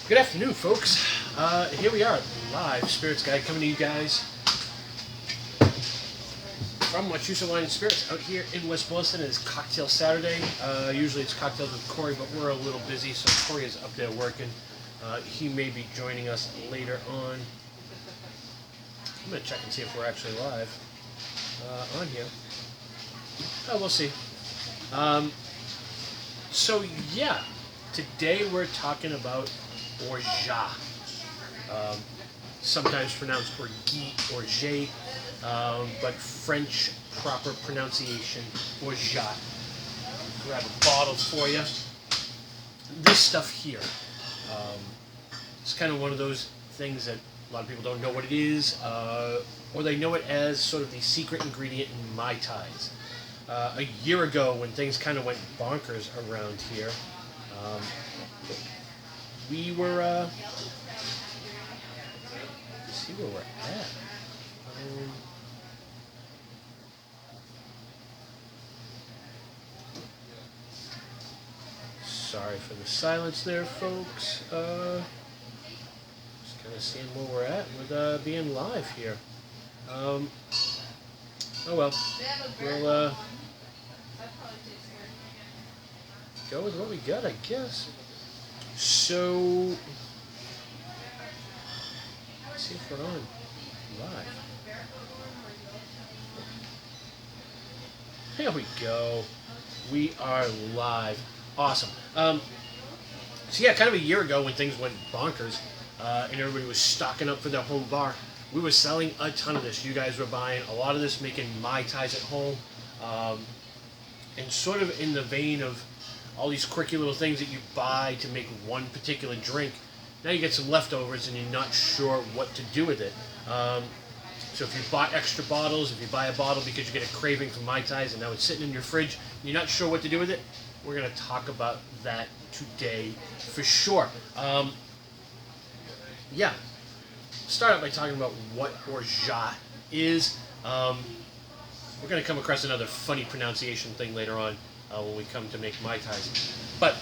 Good afternoon, folks. Here we are, live Spirits Guide, coming to you guys from Wachusett Wine and Spirits out here in West Boylston. It's Cocktail Saturday. Usually it's cocktails with Corey, but we're a little busy, so Corey is up there working. He may be joining us later on. I'm going to check and see if we're actually live on here. Oh, we'll see. So yeah, today we're talking about Orgeat, sometimes pronounced Orgeat, but French proper pronunciation, Orgeat. Grab a bottle for you. This stuff here, it's kind of one of those things that a lot of people don't know what it is, or they know it as sort of the secret ingredient in Mai Tais. A year ago, when things kind of went bonkers around here, we were, let's see where we're at. Sorry for the silence there, folks. Just kind of seeing where we're at with being live here. Oh well, we'll go with what we got, I guess. So, let's see if we're on live. There we go. We are live. Awesome. So yeah, kind of a year ago when things went bonkers and everybody was stocking up for their home bar, we were selling a ton of this. You guys were buying a lot of this, making Mai Tais at home, and sort of in the vein of all these quirky little things that you buy to make one particular drink. Now you get some leftovers and you're not sure what to do with it. So if you bought extra bottles, if you buy a bottle because you get a craving for Mai Tais and now it's sitting in your fridge and you're not sure what to do with it, we're going to talk about that today for sure. Yeah, start out by talking about what Orgeat is. We're going to come across another funny pronunciation thing later on when we come to make Mai Tais. But,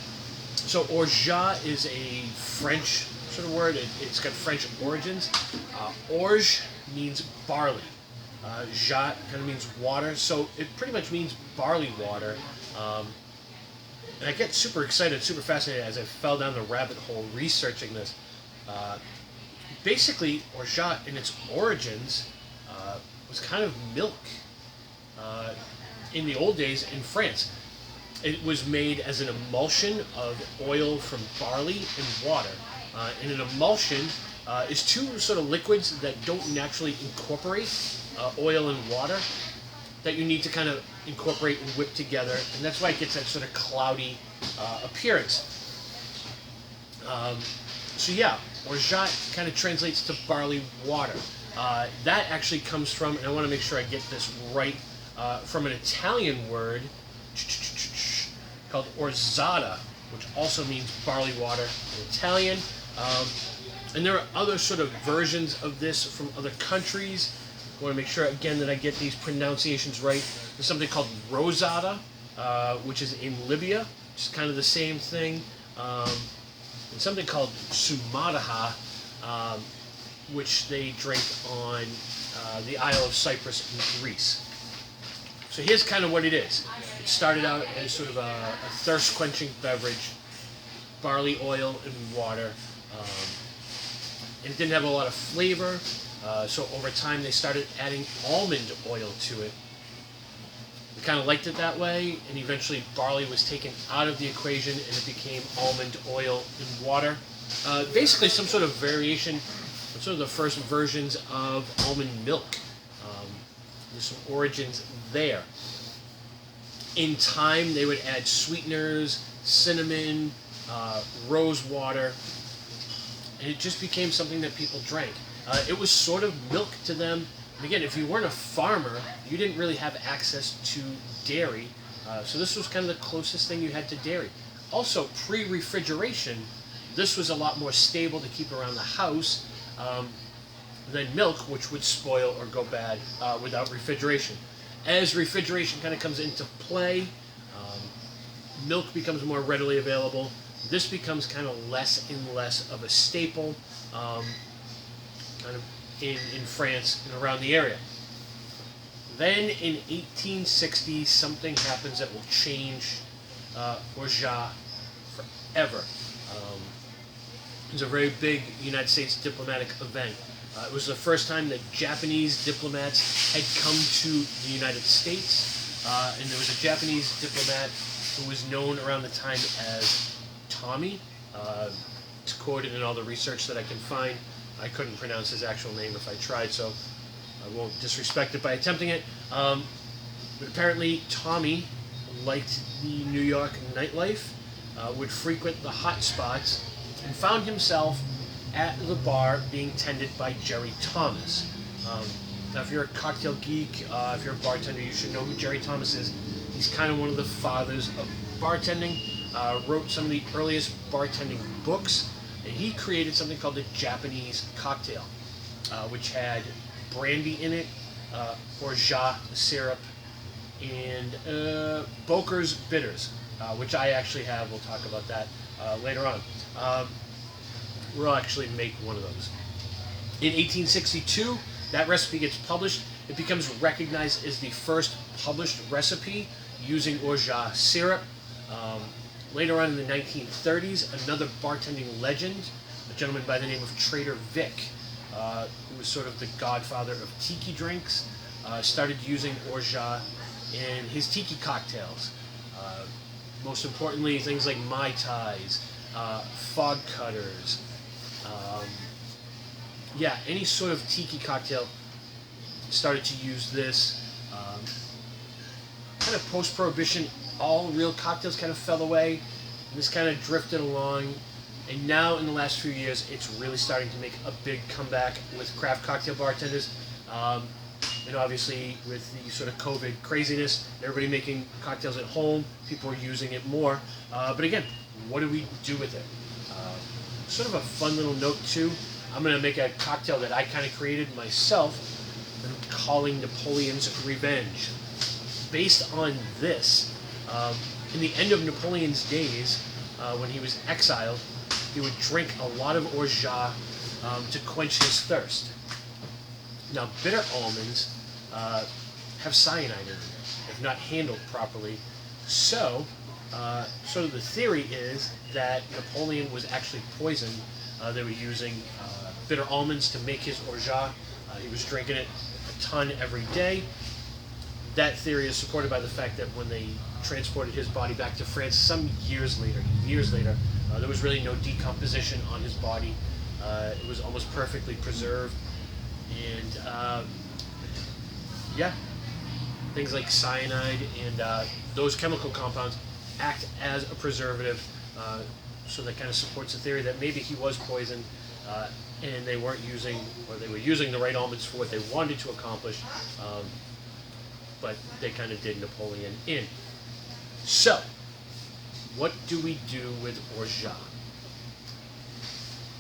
so Orgeat is a French sort of word. It's got French origins. Orge means barley. Jat kind of means water. So it pretty much means barley water. And I get super excited, super fascinated as I fell down the rabbit hole researching this. Basically, Orgeat in its origins was kind of milk. In the old days in France, it was made as an emulsion of oil from barley and water. And an emulsion is two sort of liquids that don't naturally incorporate, oil and water, that you need to kind of incorporate and whip together, and that's why it gets that sort of cloudy appearance. So yeah, Orgeat kind of translates to barley water. That actually comes from, and I want to make sure I get this right, from an Italian word called orzata, which also means barley water in Italian. And there are other sort of versions of this from other countries. I want to make sure again that I get these pronunciations right. There's something called rosata, which is in Libya, which is kind of the same thing. And something called sumadaha, which they drink on the Isle of Cyprus in Greece. So here's kind of what it is. It started out as sort of a thirst-quenching beverage, barley oil and water, and it didn't have a lot of flavor. So over time they started adding almond oil to it. We kind of liked it that way, and eventually barley was taken out of the equation and it became almond oil and water. Basically some sort of variation, sort of the first versions of almond milk. There's some origins there. In time they would add sweeteners, cinnamon, rose water, and it just became something that people drank. It was sort of milk to them. And again, if you weren't a farmer, you didn't really have access to dairy. So this was kind of the closest thing you had to dairy. Also, pre-refrigeration, this was a lot more stable to keep around the house than milk, which would spoil or go bad without refrigeration. As refrigeration kind of comes into play, milk becomes more readily available. This becomes kind of less and less of a staple, kind of in France and around the area. Then in 1860, something happens that will change Orgeat forever. It was a very big United States diplomatic event. It was the first time that Japanese diplomats had come to the United States, and there was a Japanese diplomat who was known around the time as Tommy. It's quoted in all the research that I can find. I couldn't pronounce his actual name if I tried, so I won't disrespect it by attempting it. But apparently Tommy liked the New York nightlife, would frequent the hot spots, and found himself at the bar being tended by Jerry Thomas. Now if you're a cocktail geek, if you're a bartender, you should know who Jerry Thomas is. He's kind of one of the fathers of bartending, wrote some of the earliest bartending books, and he created something called the Japanese cocktail, which had brandy in it, Orgeat Syrup, and Boker's bitters, which I actually have. We'll talk about that later on. We'll actually make one of those. In 1862, that recipe gets published. It becomes recognized as the first published recipe using Orgeat syrup. Later on in the 1930s, another bartending legend, a gentleman by the name of Trader Vic, who was sort of the godfather of tiki drinks, started using Orgeat in his tiki cocktails. Most importantly, things like Mai Tais, fog cutters, any sort of tiki cocktail started to use this. Kind of post-Prohibition, all real cocktails kind of fell away, and this kind of drifted along, and now in the last few years it's really starting to make a big comeback with craft cocktail bartenders, and obviously with the sort of COVID craziness, everybody making cocktails at home, people are using it more, but again, what do we do with it? Sort of a fun little note too, I'm going to make a cocktail that I kind of created myself that I'm calling Napoleon's Revenge. Based on this, in the end of Napoleon's days, when he was exiled, he would drink a lot of Orgeat to quench his thirst. Now, bitter almonds have cyanide in them if not handled properly. So, sort of the theory is that Napoleon was actually poisoned. They were using bitter almonds to make his Orgeat. He was drinking it a ton every day. That theory is supported by the fact that when they transported his body back to France, some years later, there was really no decomposition on his body. It was almost perfectly preserved. And things like cyanide and those chemical compounds act as a preservative. So that kind of supports the theory that maybe he was poisoned and they weren't using, or they were using the right almonds for what they wanted to accomplish. But they kind of did Napoleon in. So, what do we do with Orgeat?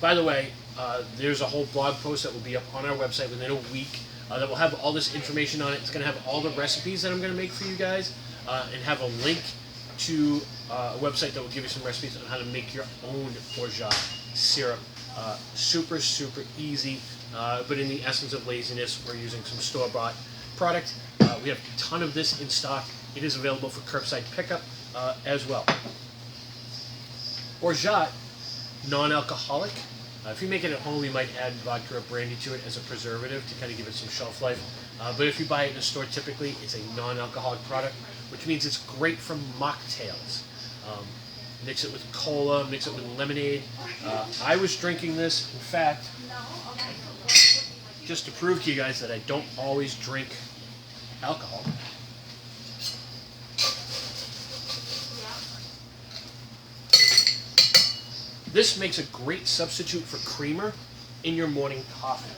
By the way, there's a whole blog post that will be up on our website within a week that will have all this information on it. It's going to have all the recipes that I'm going to make for you guys and have a link to a website that will give you some recipes on how to make your own Orgeat syrup. Super, super easy, but in the essence of laziness, we're using some store-bought product. We have a ton of this in stock. It is available for curbside pickup as well. Orgeat, non-alcoholic. If you make it at home, you might add vodka or brandy to it as a preservative to kind of give it some shelf life. But if you buy it in a store, typically it's a non-alcoholic product, which means it's great for mocktails. Mix it with cola, mix it with lemonade. I was drinking this, in fact, just to prove to you guys that I don't always drink alcohol. This makes a great substitute for creamer in your morning coffee.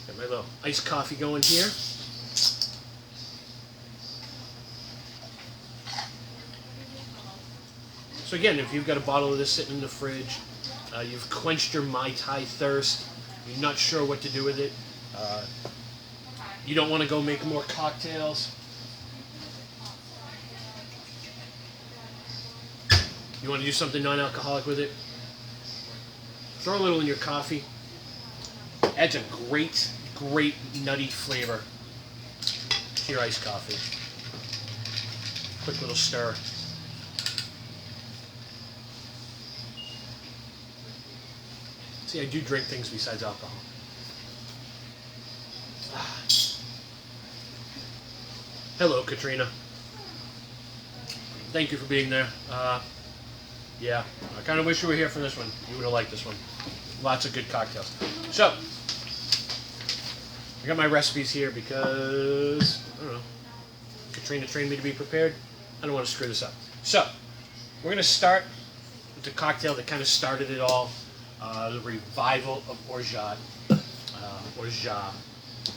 Got my little iced coffee going here. So again, if you've got a bottle of this sitting in the fridge, you've quenched your Mai Tai thirst, you're not sure what to do with it, You don't want to go make more cocktails. You want to do something non-alcoholic with it? Throw a little in your coffee. Adds a great, great nutty flavor to your iced coffee. Quick little stir. See, I do drink things besides alcohol. Hello, Katrina. Thank you for being there. Yeah, I kind of wish you were here for this one. You would have liked this one. Lots of good cocktails. So, I got my recipes here because, I don't know, Katrina trained me to be prepared. I don't want to screw this up. So, we're going to start with the cocktail that kind of started it all, the revival of Orgeat. Orgeat.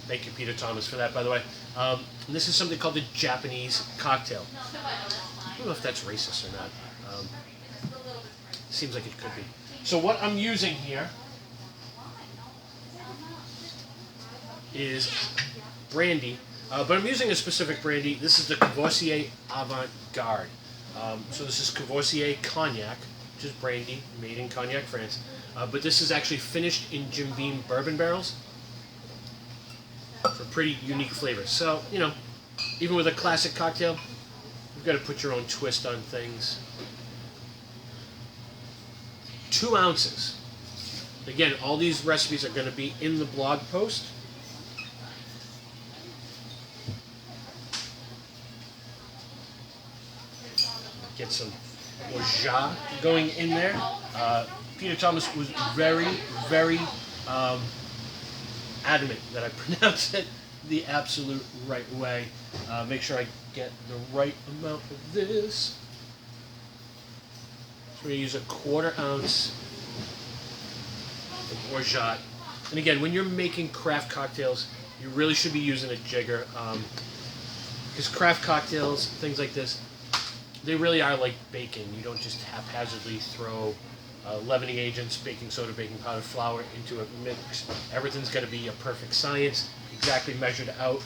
Thank you, Peter Thomas, for that, by the way. And this is something called the Japanese cocktail. I don't know if that's racist or not. Seems like it could be. So what I'm using here is brandy, but I'm using a specific brandy. This is the Courvoisier Avant-Garde. So this is Courvoisier Cognac, which is brandy made in Cognac, France. But this is actually finished in Jim Beam bourbon barrels for pretty unique flavors. So, you know, even with a classic cocktail, you've got to put your own twist on things. 2 ounces. Again, all these recipes are going to be in the blog post. Get some Orgeat going in there. Peter Thomas was very, very adamant that I pronounce it the absolute right way. Make sure I get the right amount of this. So we're going to use a 1/4 ounce of Orgeat. And again, when you're making craft cocktails, you really should be using a jigger. Because craft cocktails, things like this, they really are like baking. You don't just haphazardly throw leavening agents, baking soda, baking powder, flour into a mix. Everything's got to be a perfect science, exactly measured out.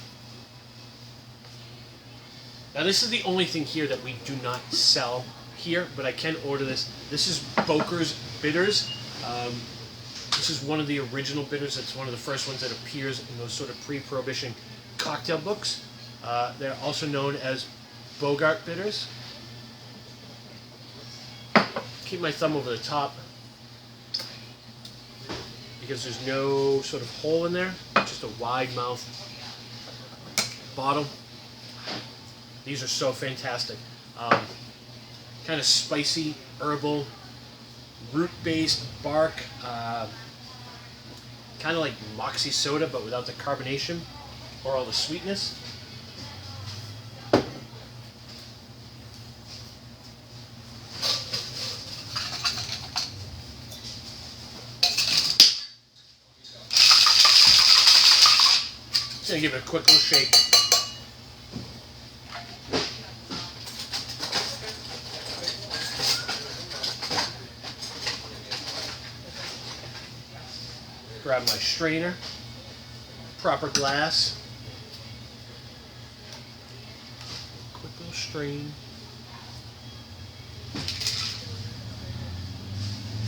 Now this is the only thing here that we do not sell here, but I can order this. This is Boker's Bitters. This is one of the original bitters. It's one of the first ones that appears in those sort of pre-prohibition cocktail books. They're also known as Bogart bitters. Keep my thumb over the top because there's no sort of hole in there, just a wide mouth bottle. These are so fantastic. Kind of spicy, herbal, root-based bark, kind of like Moxie soda but without the carbonation or all the sweetness. Just gonna give it a quick little shake. Grab my strainer, proper glass, quick little strain.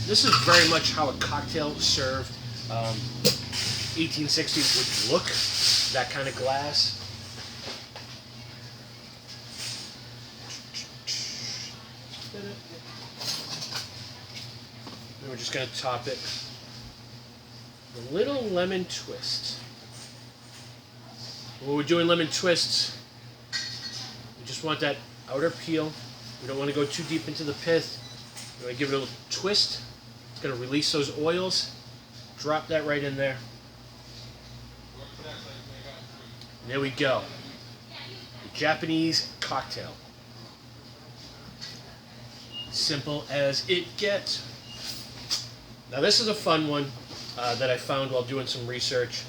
This is very much how a cocktail served 1860s would look, that kind of glass. And we're just going to top it. A little lemon twist. When we're doing lemon twists, we just want that outer peel. We don't want to go too deep into the pith. We want to give it a little twist. It's going to release those oils. Drop that right in there. And there we go. The Japanese cocktail. Simple as it gets. Now this is a fun one. That I found while doing some research.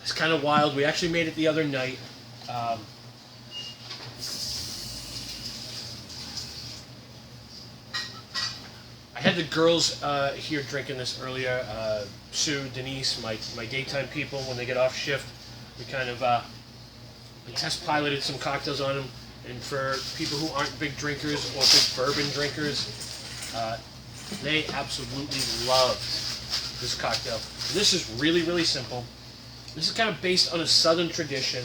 It's kind of wild. We actually made it the other night. I had had the girls here drinking this earlier. Sue, Denise, my daytime people, when they get off shift, we kind of we test piloted some cocktails on them. And for people who aren't big drinkers or big bourbon drinkers, they absolutely loved this cocktail. This is really, really simple. This is kind of based on a southern tradition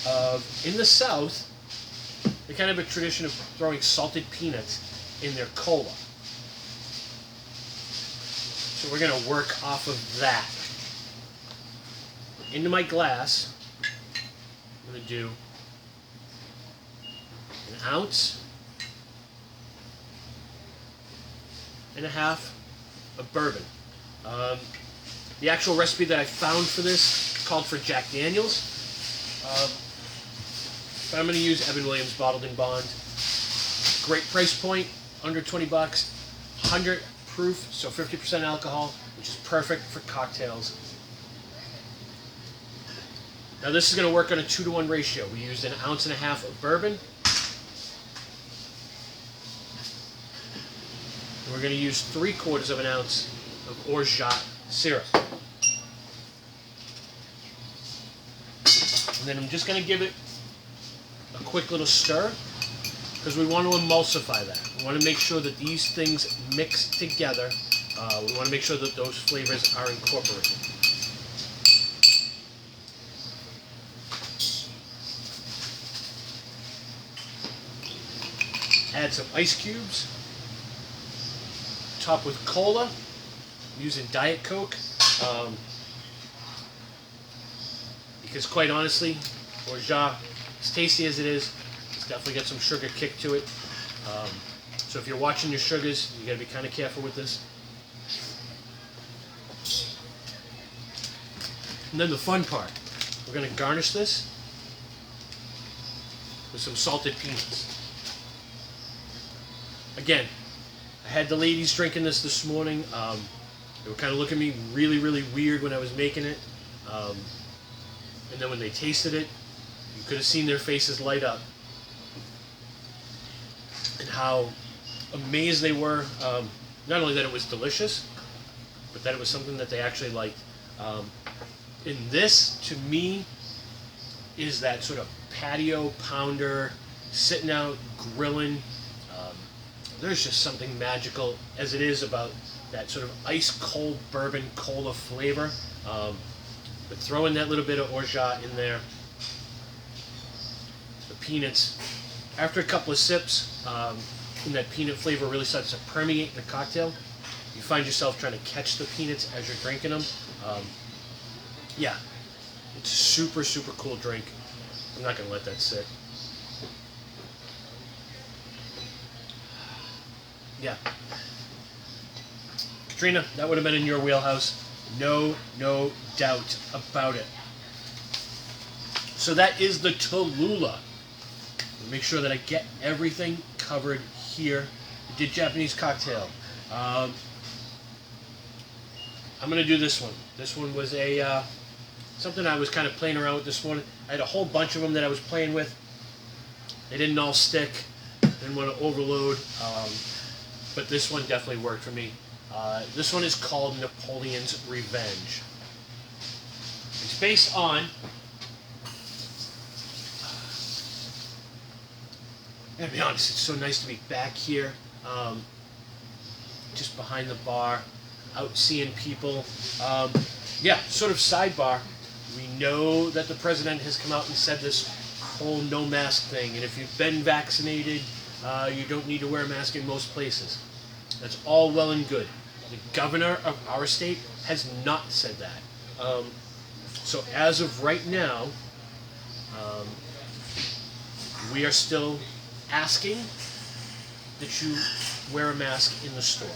of, in the South, they kind of have a tradition of throwing salted peanuts in their cola. So we're going to work off of that. Into my glass, I'm going to do an ounce and a half of bourbon. The actual recipe that I found for this called for Jack Daniels. But I'm going to use Evan Williams Bottled in Bond. Great price point, under 20 bucks, 100 proof, so 50% alcohol, which is perfect for cocktails. Now this is going to work on a 2-to-1 ratio. We used an ounce and a half of bourbon. And we're going to use 3/4 of an ounce of Orgeat Syrup. And then I'm just going to give it a quick little stir, because we want to emulsify that. We want to make sure that these things mix together. We want to make sure that those flavors are incorporated. Add some ice cubes. Top with cola. I'm using Diet Coke. Because quite honestly, Orgeat, as tasty as it is, it's definitely got some sugar kick to it. So if you're watching your sugars, you got to be kind of careful with this. And then the fun part, we're going to garnish this with some salted peanuts. Again, I had the ladies drinking this morning. They were kind of looking at me really, really weird when I was making it. And then when they tasted it, you could have seen their faces light up. And how amazed they were, not only that it was delicious, but that it was something that they actually liked. And this, to me, is that sort of patio pounder, sitting out, grilling. There's just something magical, as it is, about that sort of ice-cold bourbon cola flavor. But throwing that little bit of Orgeat in there, the peanuts, after a couple of sips, and that peanut flavor really starts to permeate the cocktail, you find yourself trying to catch the peanuts as you're drinking them. Yeah, it's a super, super cool drink. I'm not going to let that sit. Yeah. Katrina, that would have been in your wheelhouse. No doubt about it. So that is the Tallulah. Make sure that I get everything covered here. I did Japanese cocktail. I'm going to do this one. This one was a something I was kind of playing around with this morning. I had a whole bunch of them that I was playing with. They didn't all stick. Didn't want to overload. But this one definitely worked for me. This one is called Napoleon's Revenge. It's based on to be honest, it's so nice to be back here, just behind the bar, out seeing people. Yeah, sort of sidebar. We know that the president has come out and said this whole no mask thing, and if you've been vaccinated, you don't need to wear a mask in most places. That's all well and good. The governor of our state has not said that. So as of right now, we are still asking that you wear a mask in the store.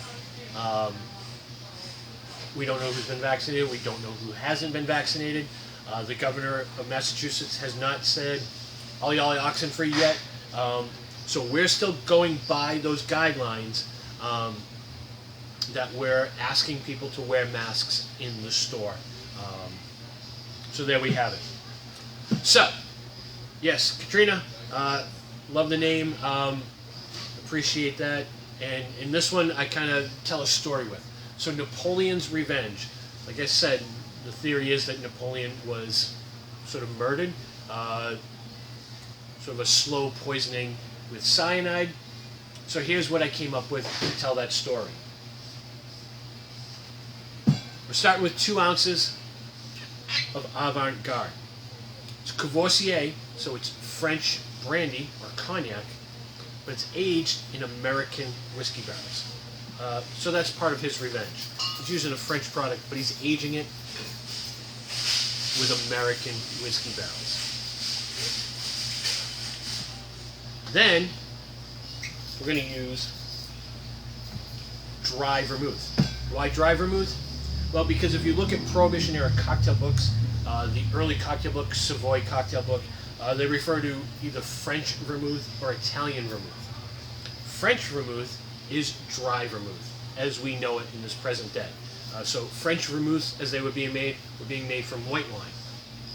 We don't know who's been vaccinated. We don't know who hasn't been vaccinated. The governor of Massachusetts has not said, ollie ollie oxen free yet. So we're still going by those guidelines that we're asking people to wear masks in the store. So there we have it. So, yes, Katrina, love the name, appreciate that, And in this one, I kind of tell a story with. So Napoleon's Revenge. Like I said, the theory is that Napoleon was sort of murdered, sort of a slow poisoning with cyanide. So here's what I came up with to tell that story. We're starting with 2 ounces of Avant-Garde. It's Courvoisier, so it's French brandy or cognac, but it's aged in American whiskey barrels. So that's part of his revenge. He's using a French product, but he's aging it with American whiskey barrels. Then we're going to use dry vermouth. Why dry vermouth? Well, because if you look at Prohibition era cocktail books, the early cocktail book, Savoy cocktail book, they refer to either French vermouth or Italian vermouth. French vermouth is dry vermouth, as we know it in this present day. So French vermouths, as they were being made from white wine.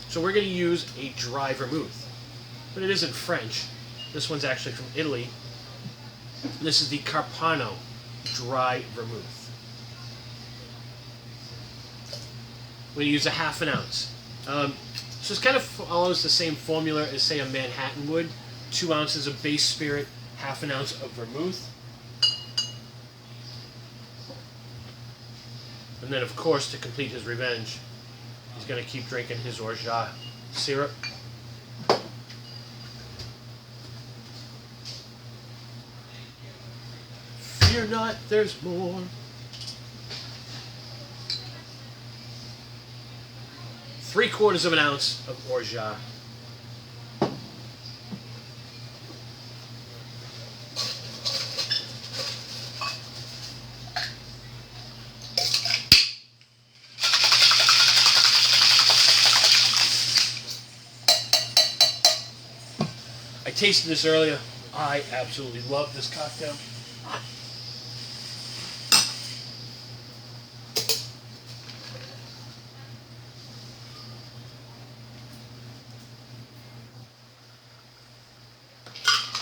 So we're going to use a dry vermouth. But it isn't French. This one's actually from Italy. This is the Carpano dry vermouth. We use a ½ ounce. So it kind of follows the same formula as, say, a Manhattan would. 2 ounces of base spirit, ½ ounce of vermouth. And then, of course, to complete his revenge, he's going to keep drinking his Orgeat Syrup. Fear not, there's more. 3/4 of an ounce of Orgeat. I tasted this earlier. I absolutely love this cocktail.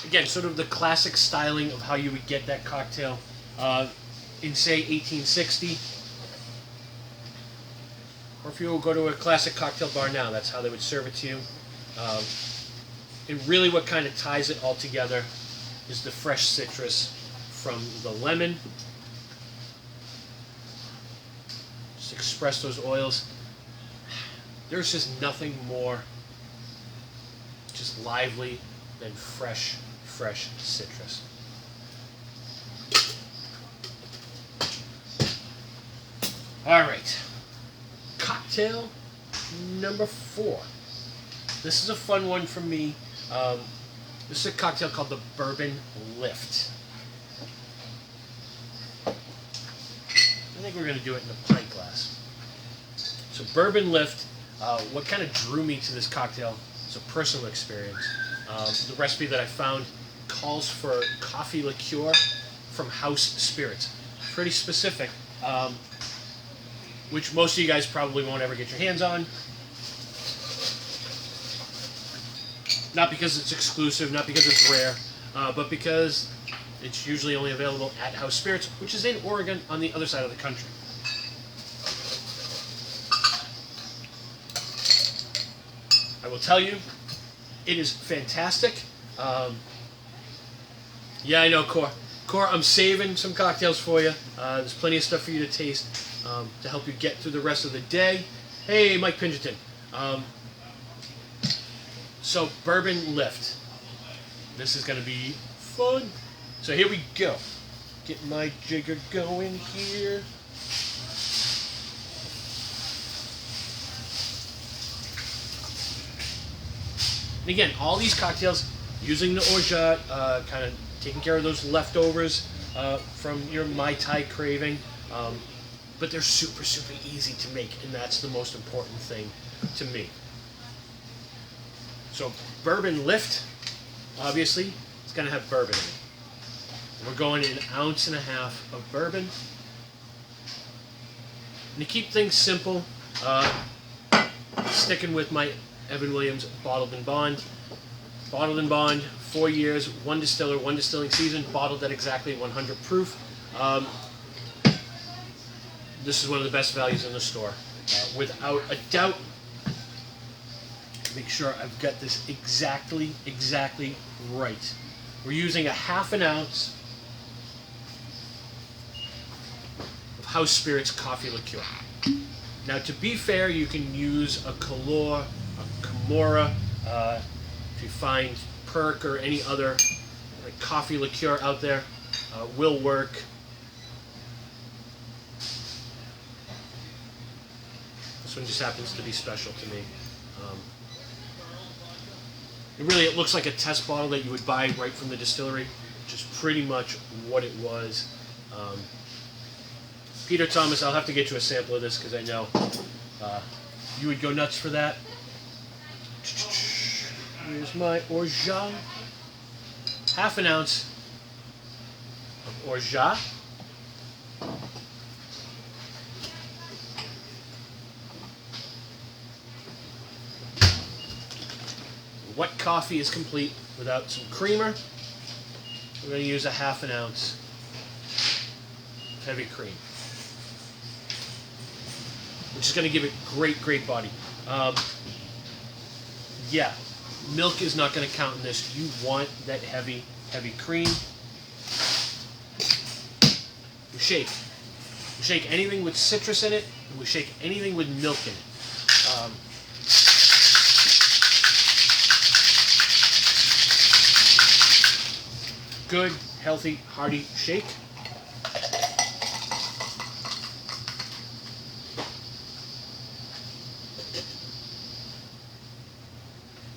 Again, sort of the classic styling of how you would get that cocktail in, say, 1860. Or if you go to a classic cocktail bar now, that's how they would serve it to you. And really what kind of ties it all together is the fresh citrus from the lemon. Just express those oils. There's just nothing more just lively than fresh citrus. All right, cocktail number 4. This is a fun one for me. This is a cocktail called the Bourbon Lift. I think we're going to do it in a pint glass. So Bourbon Lift, what kind of drew me to this cocktail is a personal experience. The recipe that I found calls for coffee liqueur from house spirits. Pretty specific, which most of you guys probably won't ever get your hands on. Not because it's exclusive, not because it's rare, but because it's usually only available at House Spirits, which is in Oregon on the other side of the country. I will tell you, it is fantastic. Yeah, I know, Cor, I'm saving some cocktails for you. There's plenty of stuff for you to taste to help you get through the rest of the day. Hey, Mike Pingerton. So, Bourbon Lift. This is going to be fun. So here we go. Get my jigger going here. And again, all these cocktails using the Orgeat, kind of taking care of those leftovers from your Mai Tai craving. But they're super easy to make, and that's the most important thing to me. So Bourbon Lift, obviously, it's going to have bourbon in it. We're going in 1.5 ounces of bourbon. And to keep things simple, sticking with my Evan Williams Bottled and Bond bottled in bond, 4 years, one distiller, one distilling season, bottled at exactly 100 proof. This is one of the best values in the store, without a doubt. Make sure I've got this exactly right. We're using a half an ounce of House Spirits coffee liqueur. Now, to be fair, you can use a Kalor, a Kamora, if you find Perk or any other like coffee liqueur out there, will work. This one just happens to be special to me. It looks like a test bottle that you would buy right from the distillery, which is pretty much what it was. Peter Thomas, I'll have to get you a sample of this because I know you would go nuts for that. Here's my Orgeat. Half an ounce of Orgeat. What coffee is complete without some creamer? We're going to use a half an ounce of heavy cream, which is going to give it great body. Yeah, milk is not going to count in this. You want that heavy cream. We shake. We shake anything with citrus in it, and we shake anything with milk in it. Good, healthy, hearty shake.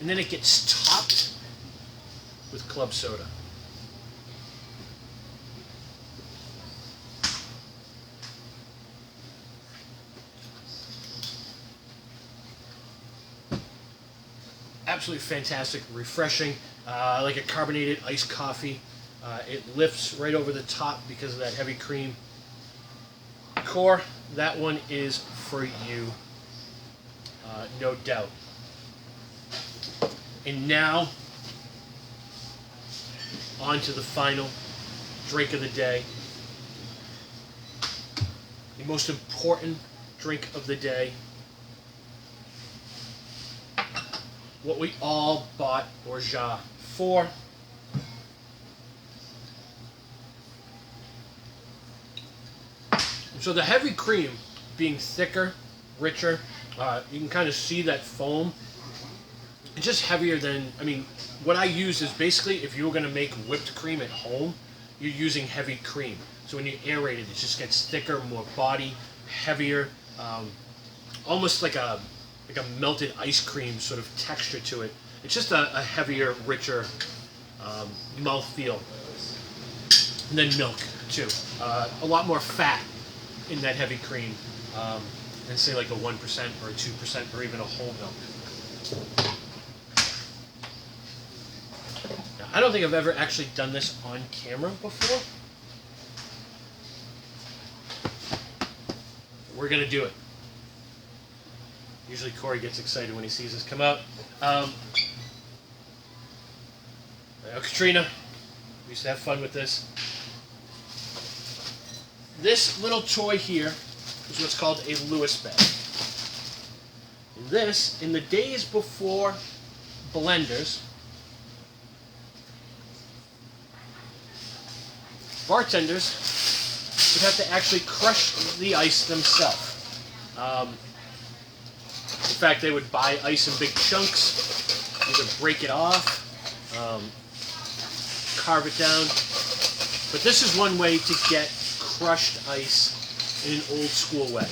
And then it gets topped with club soda. Absolutely fantastic, refreshing, like a carbonated iced coffee. It lifts right over the top because of that heavy cream. Core, that one is for you, no doubt. And now, on to the final drink of the day. The most important drink of the day. What we all bought Orgeat for. So the heavy cream being thicker, richer, you can kind of see that foam. It's just heavier than, what I use is basically if you were going to make whipped cream at home, you're using heavy cream. So when you aerate it, it just gets thicker, more body, heavier, almost like a melted ice cream sort of texture to it. It's just a heavier, richer mouthfeel. And then milk, too. A lot more fat in that heavy cream than say like a 1% or a 2% or even a whole milk. Now, I don't think I've ever actually done this on camera before. We're going to do it. Usually Corey gets excited when he sees this come out. Katrina, we used to have fun with this. This little toy here is what's called a Lewis bag. This, in the days before blenders, bartenders would have to actually crush the ice themselves. In fact, they would buy ice in big chunks, either break it off, carve it down. But this is one way to get crushed ice in an old school way.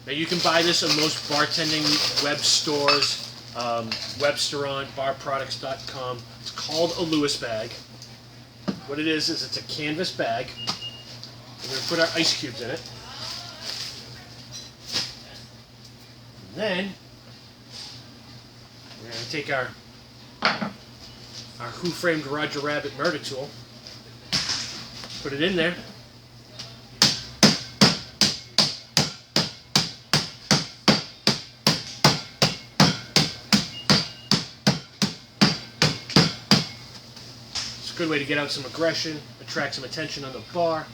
Now you can buy this on most bartending web stores, Webstaurant, barproducts.com. It's called a Lewis bag. What it is it's a canvas bag. We're going to put our ice cubes in it. And then we're going to take our Who Framed Roger Rabbit murder tool, put it in there, Good way to get out some aggression, attract some attention on the bar.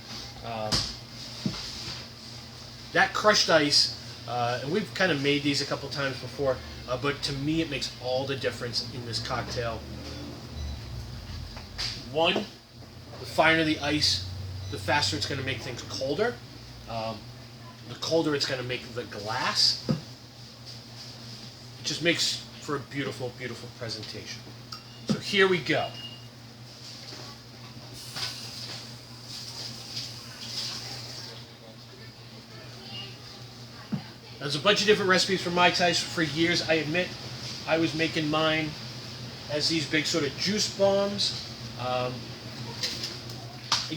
That crushed ice, and we've kind of made these a couple times before, but to me it makes all the difference in this cocktail. One, the finer the ice, the faster it's going to make things colder. The colder it's going to make the glass. It just makes for a beautiful, beautiful presentation. So here we go. There's a bunch of different recipes for Mai Tais for years. I admit I was making mine as these big sort of juice bombs. I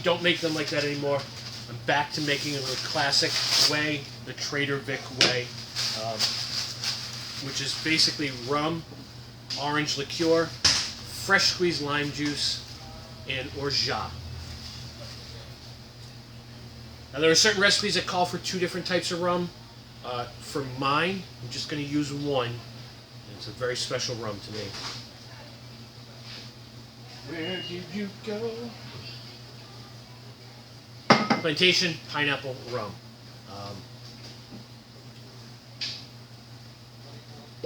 don't make them like that anymore. I'm back to making them the classic way, the Trader Vic way, which is basically rum, orange liqueur, fresh squeezed lime juice, and orgeat. Now there are certain recipes that call for 2 different types of rum. For mine, I'm just going to use one. It's a very special rum to me. Where did you go? Plantation pineapple rum.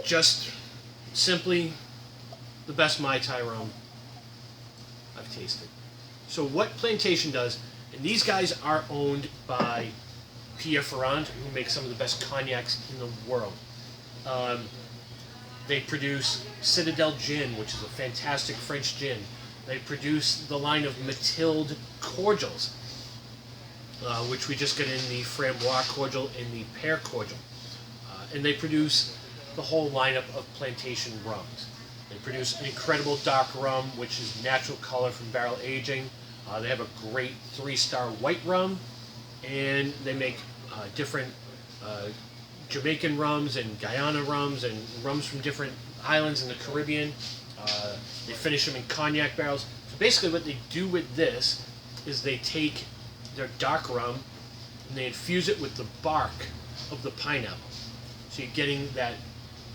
Just simply the best Mai Tai rum I've tasted. So what Plantation does, and these guys are owned by Pierre Ferrand, who makes some of the best cognacs in the world. They produce Citadel Gin, which is a fantastic French gin. They produce the line of Mathilde cordials, which we just get in the Framboise cordial and the Pear cordial. And they produce the whole lineup of Plantation rums. They produce an incredible dark rum, which is natural color from barrel aging. They have a great 3-star white rum, and they make different Jamaican rums and Guyana rums and rums from different islands in the Caribbean. They finish them in cognac barrels. So basically what they do with this is they take their dark rum and they infuse it with the bark of the pineapple. So you're getting that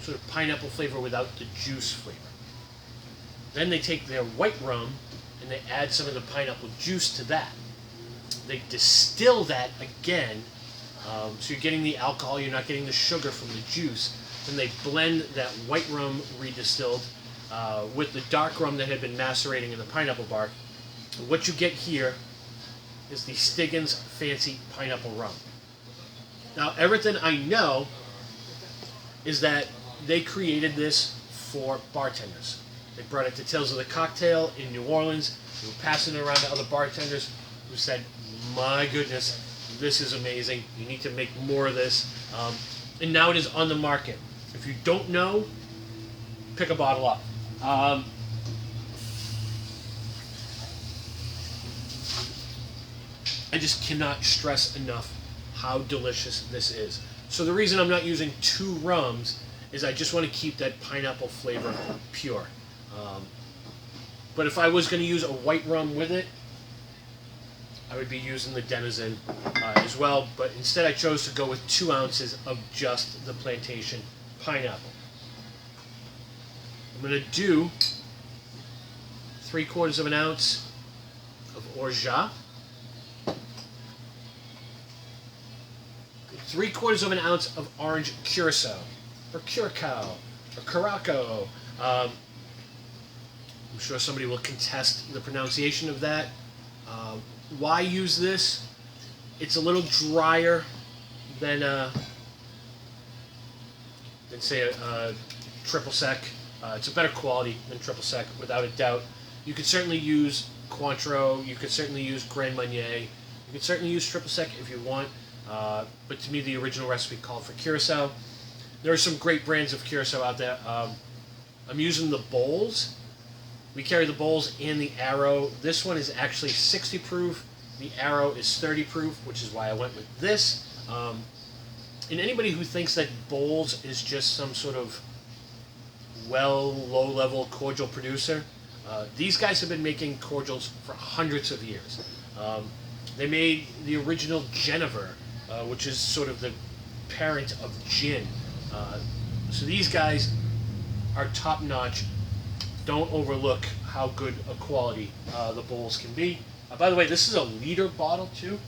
sort of pineapple flavor without the juice flavor. Then they take their white rum and they add some of the pineapple juice to that. They distill that again, so you're getting the alcohol, you're not getting the sugar from the juice. Then they blend that white rum redistilled with the dark rum that had been macerating in the pineapple bark. And what you get here is the Stiggins Fancy Pineapple Rum. Now, everything I know is that they created this for bartenders. They brought it to Tales of the Cocktail in New Orleans. They were passing it around to other bartenders who said, my goodness, this is amazing. You need to make more of this. And now it is on the market. If you don't know, pick a bottle up. I just cannot stress enough how delicious this is. So the reason I'm not using 2 rums is I just want to keep that pineapple flavor pure. But if I was going to use a white rum with it, I would be using the Denizen as well, but instead I chose to go with 2 ounces of just the Plantation pineapple. I'm going to do 3/4 of an ounce of Orgeat, 3/4 of an ounce of orange curacao, or curacao, or caraco. I'm sure somebody will contest the pronunciation of that. Why use this? It's a little drier than say a triple sec. It's a better quality than triple sec, without a doubt. You could certainly use Cointreau. You could certainly use Grand Marnier. You could certainly use triple sec if you want. But to me, the original recipe called for curacao. There are some great brands of curacao out there. I'm using the Bowls. We carry the Bowls and the Arrow. This one is actually 60 proof. The Arrow is 30 proof, which is why I went with this. And anybody who thinks that Bowls is just some sort of low-level cordial producer, these guys have been making cordials for hundreds of years. They made the original Genever, which is sort of the parent of gin. So these guys are top-notch. Don't overlook how good a quality the bowls can be. By the way, this is a liter bottle too.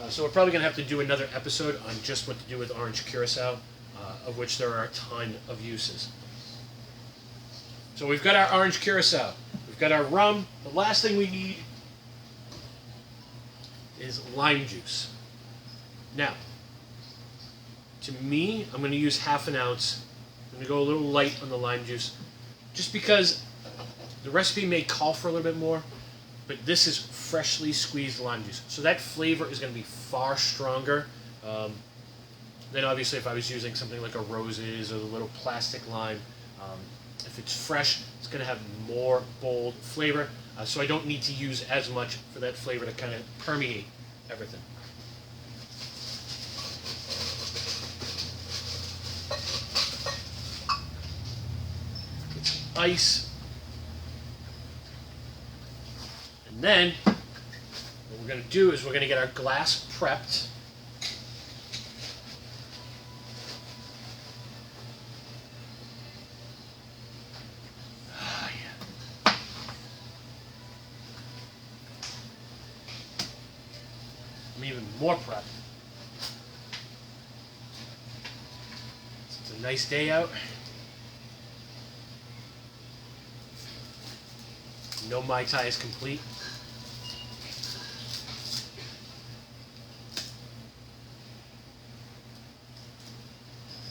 So we're probably going to have to do another episode on just what to do with orange curacao, of which there are a ton of uses. So we've got our orange curacao. We've got our rum. The last thing we need is lime juice. Now, to me, I'm going to use half an ounce. I'm going to go a little light on the lime juice, just because the recipe may call for a little bit more, but this is freshly squeezed lime juice. So that flavor is going to be far stronger than obviously if I was using something like a roses or the little plastic lime. If it's fresh, it's going to have more bold flavor, so I don't need to use as much for that flavor to kind of permeate everything. Get some ice. And then, what we're going to do is we're going to get our glass prepped. I'm even more prepped. It's a nice day out. No Mai Tai is complete.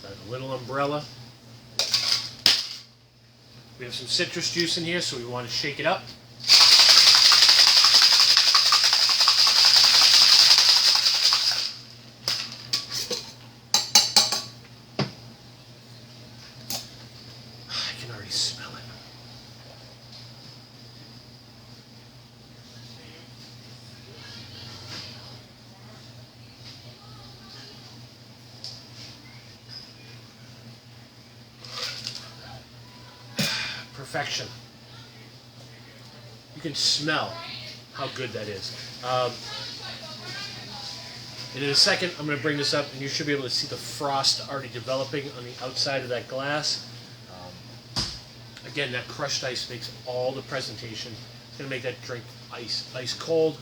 Got a little umbrella. We have some citrus juice in here, so we want to shake it up. Perfection. You can smell how good that is. And in a second, I'm going to bring this up, and you should be able to see the frost already developing on the outside of that glass. Again, that crushed ice makes all the presentation. It's going to make that drink ice cold.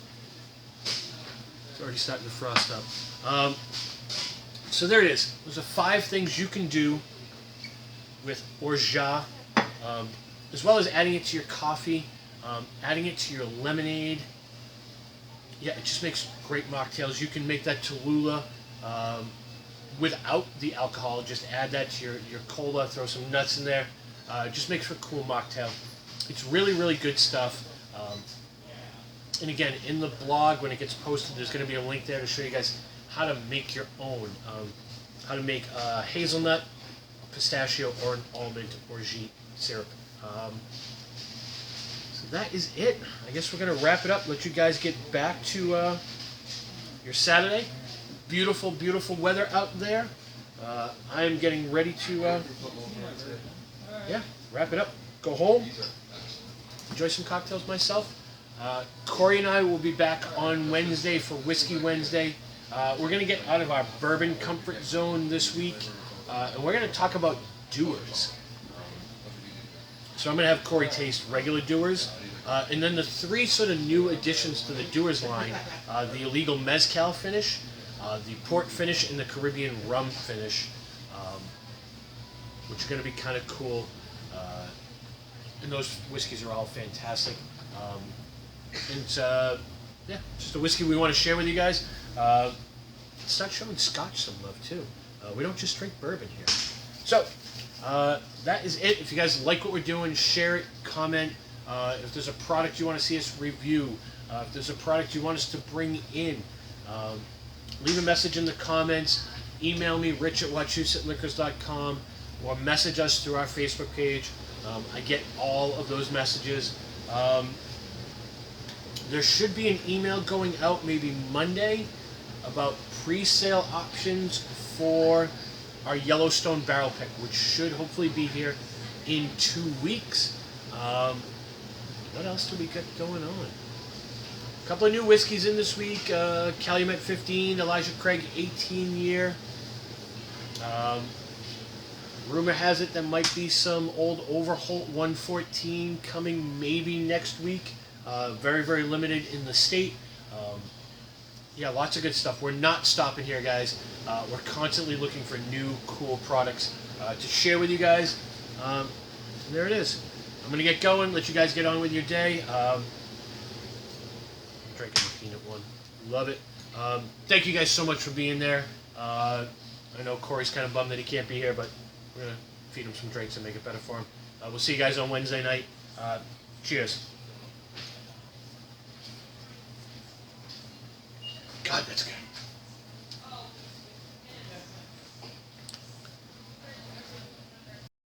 It's already starting to frost up. So there it is. Those are 5 things you can do with Orgeat. As well as adding it to your coffee, adding it to your lemonade. Yeah, it just makes great mocktails. You can make that Tallulah without the alcohol. Just add that to your cola, throw some nuts in there. It just makes for a cool mocktail. It's really, really good stuff. And again, in the blog, when it gets posted, there's going to be a link there to show you guys how to make your own. How to make hazelnut, pistachio, or an almond Orgeat syrup. So that is it. I guess we're going to wrap it up, let you guys get back to your Saturday. Beautiful, beautiful weather out there. I am getting ready to wrap it up. Go home. Enjoy some cocktails myself. Corey and I will be back on Wednesday for Whiskey Wednesday. We're going to get out of our bourbon comfort zone this week, and we're going to talk about dewars. So I'm going to have Corey taste regular dewars, and then the 3 sort of new additions to the dewars line, the illegal mezcal finish, the port finish, and the Caribbean rum finish, which are going to be kind of cool. And those whiskeys are all fantastic. And just a whiskey we want to share with you guys. Start showing Scotch some love too. We don't just drink bourbon here. So that is it. If you guys like what we're doing, share it, comment. If there's a product you want to see us review, if there's a product you want us to bring in, leave a message in the comments. Email me, rich@wachusett.liquors.com, or message us through our Facebook page. I get all of those messages. There should be an email going out maybe Monday about pre-sale options for our Yellowstone barrel pick, which should hopefully be here in 2 weeks. What else do we got going on? A couple of new whiskeys in this week. Calumet 15, Elijah Craig 18 year. Rumor has it there might be some old Overholt 114 coming maybe next week. Very, very limited in the state. Yeah, lots of good stuff. We're not stopping here, guys. We're constantly looking for new, cool products to share with you guys. And there it is. I'm going to get going, let you guys get on with your day. Drinking the peanut one. Love it. Thank you guys so much for being there. I know Corey's kind of bummed that he can't be here, but we're going to feed him some drinks and make it better for him. We'll see you guys on Wednesday night. Cheers. God, that's good.